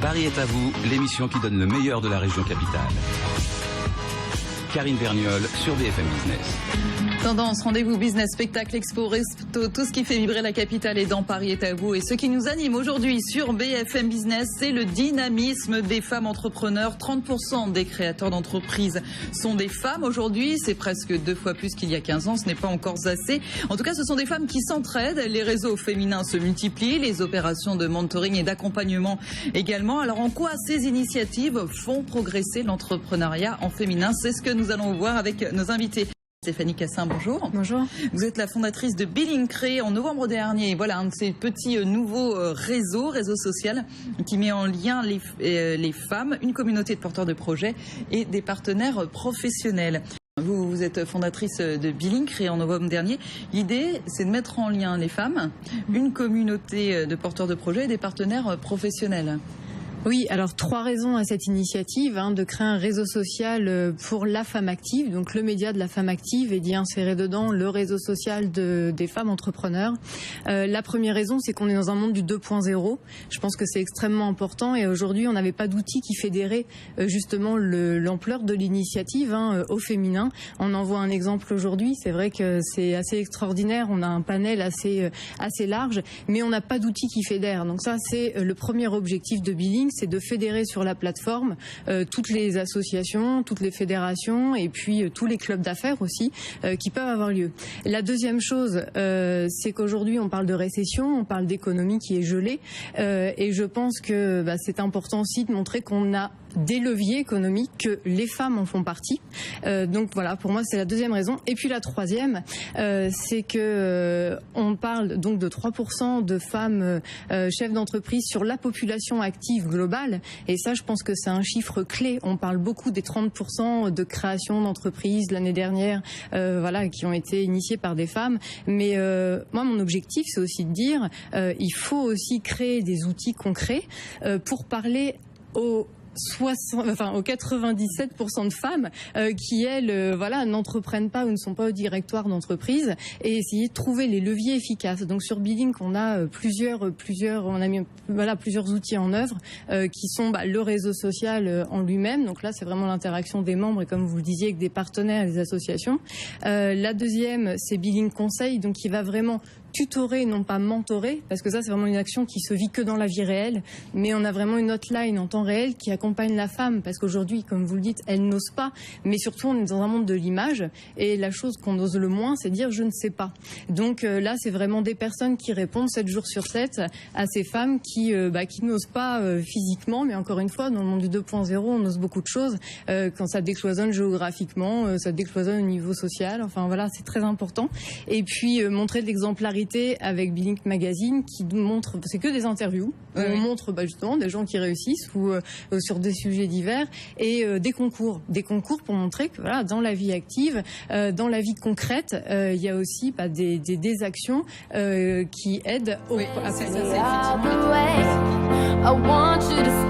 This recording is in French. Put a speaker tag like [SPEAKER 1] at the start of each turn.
[SPEAKER 1] Paris est à vous, l'émission qui donne le meilleur de la région capitale. Karine Vergnol sur BFM Business.
[SPEAKER 2] Tendance, rendez-vous, business, spectacle, expo, resto, tout ce qui fait vibrer la capitale est dans Paris est à vous. Et ce qui nous anime aujourd'hui sur BFM Business, c'est le dynamisme des femmes entrepreneurs. 30% des créateurs d'entreprises sont des femmes aujourd'hui. C'est presque 2 fois plus qu'il y a 15 ans. Ce n'est pas encore assez. En tout cas, ce sont des femmes qui s'entraident. Les réseaux féminins se multiplient. Les opérations de mentoring et d'accompagnement également. Alors, en quoi ces initiatives font progresser l'entrepreneuriat en féminin? C'est ce que nous allons voir avec nos invités. Stéphanie Cassin, bonjour.
[SPEAKER 3] Bonjour.
[SPEAKER 2] Vous êtes la fondatrice de Billing, créé en novembre dernier. Voilà un de ces petits nouveaux réseau social qui met en lien les femmes, une communauté de porteurs de projets et des partenaires professionnels. Vous êtes fondatrice de Billing, créé en novembre dernier. L'idée, c'est de mettre en lien les femmes, une communauté de porteurs de projets et des partenaires professionnels.
[SPEAKER 3] Oui, alors 3 raisons à cette initiative, de créer un réseau social pour la femme active, donc le média de la femme active, et d'y insérer dedans le réseau social des femmes entrepreneurs. La première raison, c'est qu'on est dans un monde du 2.0. Je pense que c'est extrêmement important, et aujourd'hui, on n'avait pas d'outils qui fédéraient justement l'ampleur de l'initiative au féminin. On en voit un exemple aujourd'hui. C'est vrai que c'est assez extraordinaire. On a un panel assez large, mais on n'a pas d'outils qui fédèrent. Donc ça, c'est le premier objectif de Billing, c'est de fédérer sur la plateforme toutes les associations, toutes les fédérations et puis tous les clubs d'affaires aussi qui peuvent avoir lieu. La deuxième chose, c'est qu'aujourd'hui on parle de récession, on parle d'économie qui est gelée et je pense que c'est important aussi de montrer qu'on a des leviers économiques, que les femmes en font partie. Donc voilà, pour moi c'est la deuxième raison. Et puis la troisième, c'est que on parle donc de 3% de femmes chefs d'entreprise sur la population active globale. Et ça, je pense que c'est un chiffre clé. On parle beaucoup des 30% de création d'entreprises l'année dernière, voilà, qui ont été initiées par des femmes. Mais moi, mon objectif, c'est aussi de dire, il faut aussi créer des outils concrets pour parler aux 97% de femmes qui, elles, n'entreprennent pas ou ne sont pas au directoire d'entreprise, et essayer de trouver les leviers efficaces. Donc sur Billing, on a plusieurs outils en œuvre qui sont le réseau social en lui-même. Donc là, c'est vraiment l'interaction des membres et, comme vous le disiez, avec des partenaires et des associations. La deuxième, c'est Billing Conseil, donc qui va vraiment tutorer, non pas mentorer, parce que ça, c'est vraiment une action qui se vit que dans la vie réelle, mais on a vraiment une hotline en temps réel qui accompagne la femme, parce qu'aujourd'hui, comme vous le dites, elle n'ose pas, mais surtout, on est dans un monde de l'image, et la chose qu'on ose le moins, c'est dire « je ne sais pas ». Donc là, c'est vraiment des personnes qui répondent 7 jours sur 7 à ces femmes qui n'osent pas physiquement, mais encore une fois, dans le monde du 2.0, on ose beaucoup de choses. Quand ça décloisonne géographiquement, ça décloisonne au niveau social, enfin voilà, c'est très important. Et puis, montrer de l'exemplarité avec Billing Magazine qui nous montre, c'est que des interviews, on montre justement des gens qui réussissent ou sur des sujets divers, et des concours pour montrer que voilà, dans la vie active, dans la vie concrète, il y a aussi des actions qui aident à faire ça.